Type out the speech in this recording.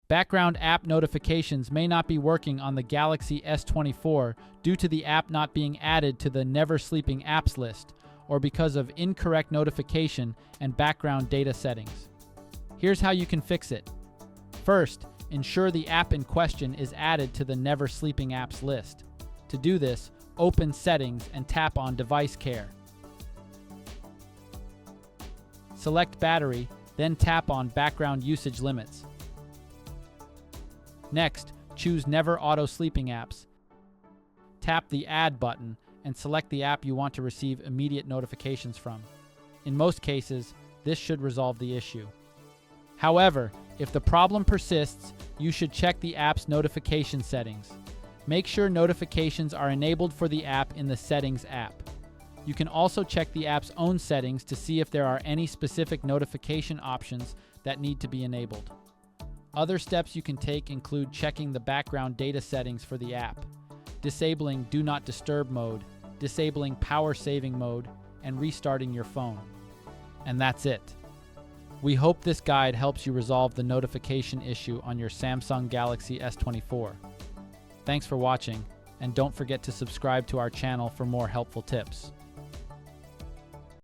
Background app notifications may not be working on the Galaxy S24 due to the app not being added to the Never Sleeping Apps list, or because of incorrect notification and background data settings. Here's how you can fix it. First, ensure the app in question is added to the Never Sleeping Apps list. To do this, open Settings and tap on Device Care. Select Battery, then tap on Background Usage Limits. Next, choose Never Auto Sleeping Apps. Tap the Add button and select the app you want to receive immediate notifications from. In most cases, this should resolve the issue. However, if the problem persists, you should check the app's notification settings. Make sure notifications are enabled for the app in the Settings app. You can also check the app's own settings to see if there are any specific notification options that need to be enabled. Other steps you can take include checking the background data settings for the app, disabling Do Not Disturb mode, disabling Power Saving mode, and restarting your phone. And that's it. We hope this guide helps you resolve the notification issue on your Samsung Galaxy S24. Thanks for watching, and don't forget to subscribe to our channel for more helpful tips.